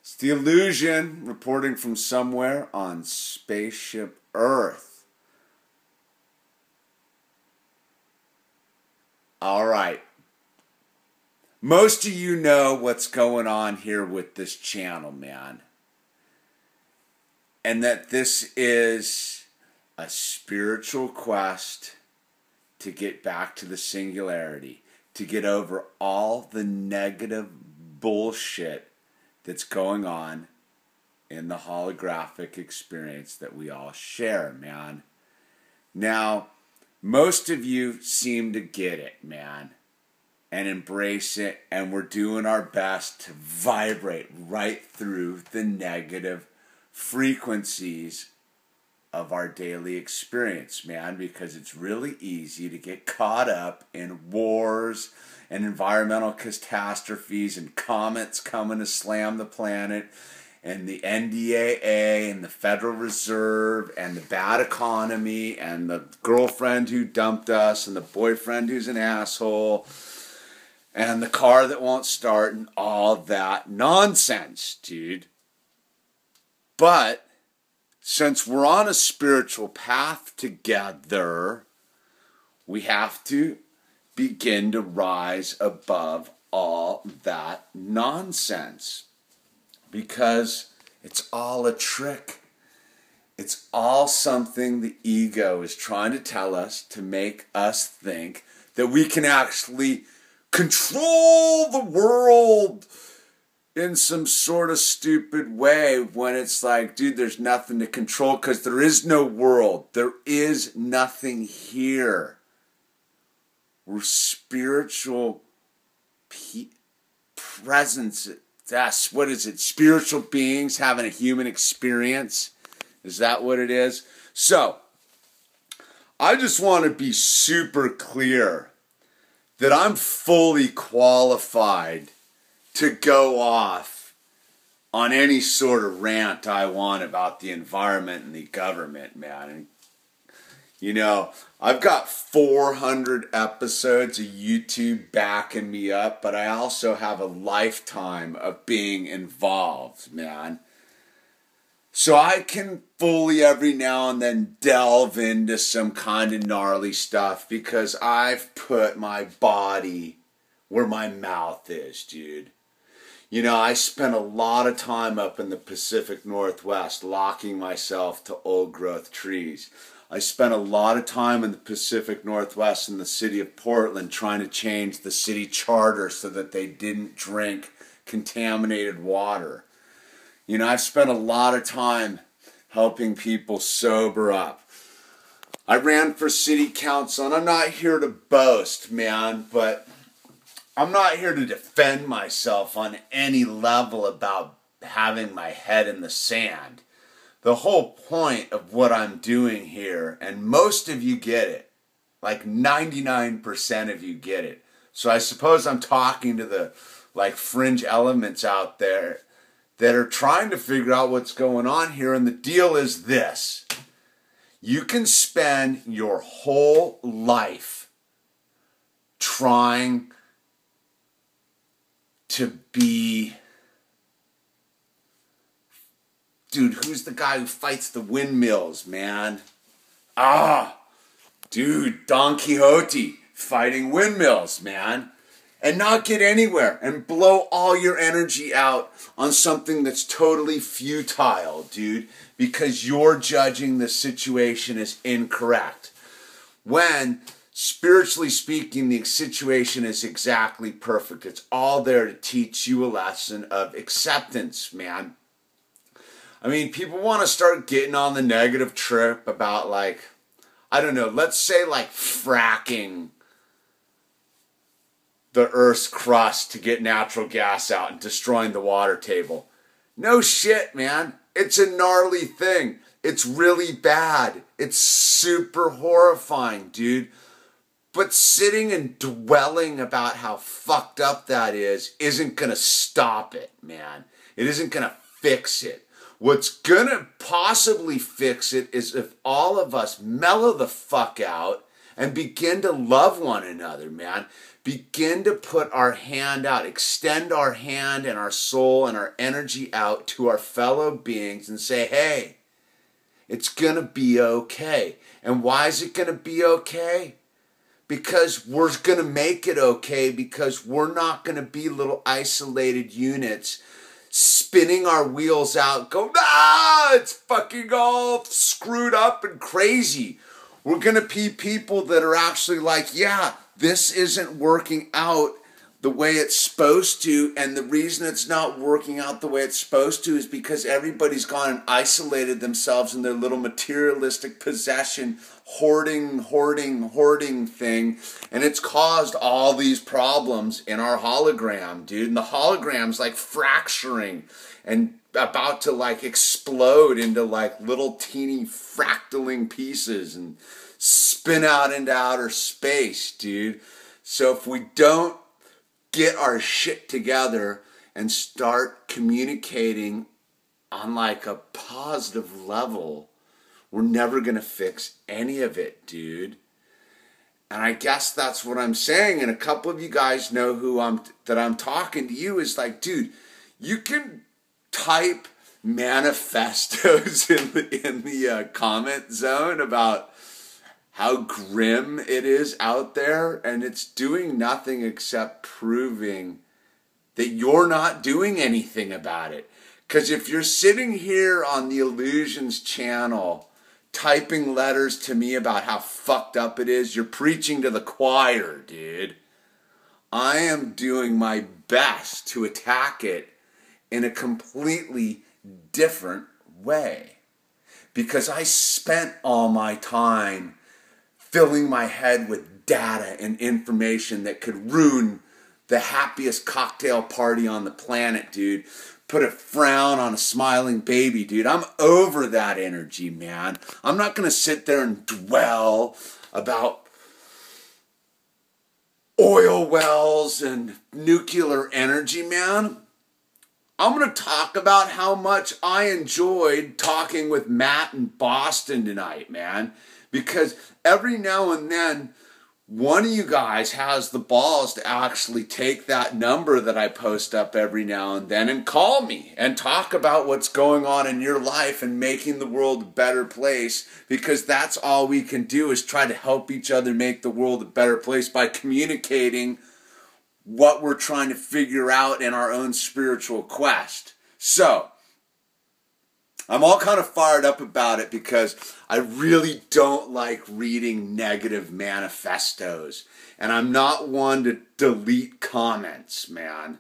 It's the Illusion reporting from somewhere on Spaceship Earth. Alright. Most of you know what's going on here with this channel, man. And that this is a spiritual quest to get back to the singularity. To get over all the negative bullshit that's going on in the holographic experience that we all share, man. Now, most of you seem to get it, man, and embrace it, and we're doing our best to vibrate right through the negative frequencies of our daily experience, man, because it's really easy to get caught up in wars and environmental catastrophes and comets coming to slam the planet and the NDAA and the Federal Reserve and the bad economy and the girlfriend who dumped us and the boyfriend who's an asshole and the car that won't start and all that nonsense, dude. But since we're on a spiritual path together, we have to begin to rise above all that nonsense. Because it's all a trick. It's all something the ego is trying to tell us to make us think that we can actually control the world in some sort of stupid way, when it's like, dude, there's nothing to control because there is no world. There is nothing here. We're spiritual presence. That's, what is it? Spiritual beings having a human experience. Is that what it is? So, I just want to be super clear that I'm fully qualified to go off on any sort of rant I want about the environment and the government, man. And, you know, I've got 400 episodes of YouTube backing me up, but I also have a lifetime of being involved, man. So I can fully every now and then delve into some kind of gnarly stuff because I've put my body where my mouth is, dude. You know, I spent a lot of time up in the Pacific Northwest locking myself to old growth trees. I spent a lot of time in the Pacific Northwest in the city of Portland trying to change the city charter so that they didn't drink contaminated water. You know, I've spent a lot of time helping people sober up. I ran for city council, and I'm not here to boast, man, but I'm not here to defend myself on any level about having my head in the sand. The whole point of what I'm doing here, and most of you get it, like 99% of you get it. So I suppose I'm talking to the fringe elements out there that are trying to figure out what's going on here, and the deal is this. You can spend your whole life trying to be, dude, who's the guy who fights the windmills, man? Dude, Don Quixote fighting windmills, man. And not get anywhere and blow all your energy out on something that's totally futile, dude, because you're judging the situation as incorrect. When, spiritually speaking, the situation is exactly perfect. It's all there to teach you a lesson of acceptance, man. I mean, people want to start getting on the negative trip about, I don't know, let's say fracking the Earth's crust to get natural gas out and destroying the water table. No shit, man. It's a gnarly thing. It's really bad. It's super horrifying, dude. But sitting and dwelling about how fucked up that isn't going to stop it, man. It isn't going to fix it. What's going to possibly fix it is if all of us mellow the fuck out and begin to love one another, man. Begin to put our hand out, extend our hand and our soul and our energy out to our fellow beings and say, hey, it's going to be okay. And why is it going to be okay? Because we're going to make it okay, because we're not going to be little isolated units spinning our wheels out, go, it's fucking all screwed up and crazy. We're going to be people that are actually like, yeah, this isn't working out the way it's supposed to, and the reason it's not working out the way it's supposed to is because everybody's gone and isolated themselves in their little materialistic possession, hoarding thing, and it's caused all these problems in our hologram, dude. And the hologram's like fracturing and about to like explode into like little teeny fractaling pieces and spin out into outer space, dude. So if we don't get our shit together and start communicating on like a positive level, we're never going to fix any of it, dude. And I guess that's what I'm saying. And a couple of you guys know that I'm talking to you is like, dude, you can type manifestos in the comment zone about how grim it is out there, and it's doing nothing except proving that you're not doing anything about it. Because if you're sitting here on the Illusions channel typing letters to me about how fucked up it is, you're preaching to the choir, dude. I am doing my best to attack it in a completely different way. Because I spent all my time filling my head with data and information that could ruin the happiest cocktail party on the planet, dude. Put a frown on a smiling baby, dude. I'm over that energy, man. I'm not going to sit there and dwell about oil wells and nuclear energy, man. I'm going to talk about how much I enjoyed talking with Matt in Boston tonight, man. Because every now and then, one of you guys has the balls to actually take that number that I post up every now and then and call me and talk about what's going on in your life and making the world a better place, because that's all we can do is try to help each other make the world a better place by communicating what we're trying to figure out in our own spiritual quest. So, I'm all kind of fired up about it because I really don't like reading negative manifestos. And I'm not one to delete comments, man.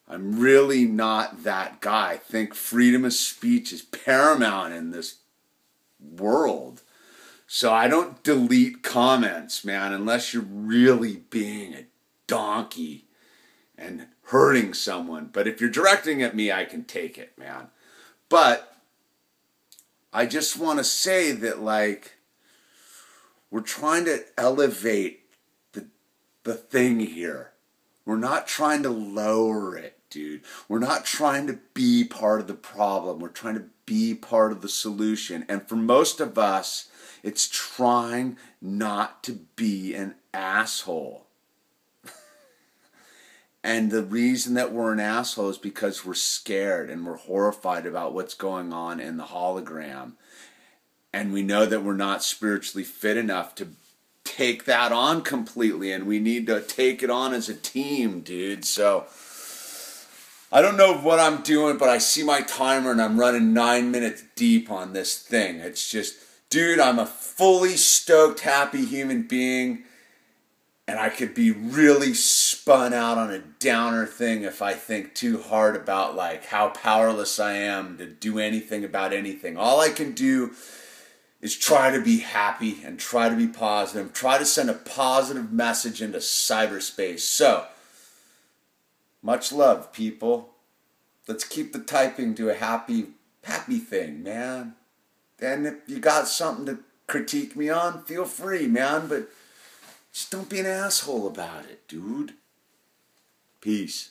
I'm really not that guy. I think freedom of speech is paramount in this world. So I don't delete comments, man, unless you're really being a donkey and hurting someone. But if you're directing at me, I can take it, man. But I just want to say that, like, we're trying to elevate the thing here. We're not trying to lower it, dude. We're not trying to be part of the problem. We're trying to be part of the solution. And for most of us, it's trying not to be an asshole. And the reason that we're an asshole is because we're scared and we're horrified about what's going on in the hologram. And we know that we're not spiritually fit enough to take that on completely. And we need to take it on as a team, dude. So, I don't know what I'm doing, but I see my timer and I'm running 9 minutes deep on this thing. It's just, dude, I'm a fully stoked, happy human being. And I could be really spun out on a downer thing if I think too hard about like how powerless I am to do anything about anything. All I can do is try to be happy and try to be positive. Try to send a positive message into cyberspace. So, much love, people. Let's keep the typing to a happy thing, man. And if you got something to critique me on, feel free, man. But just don't be an asshole about it, dude. Peace.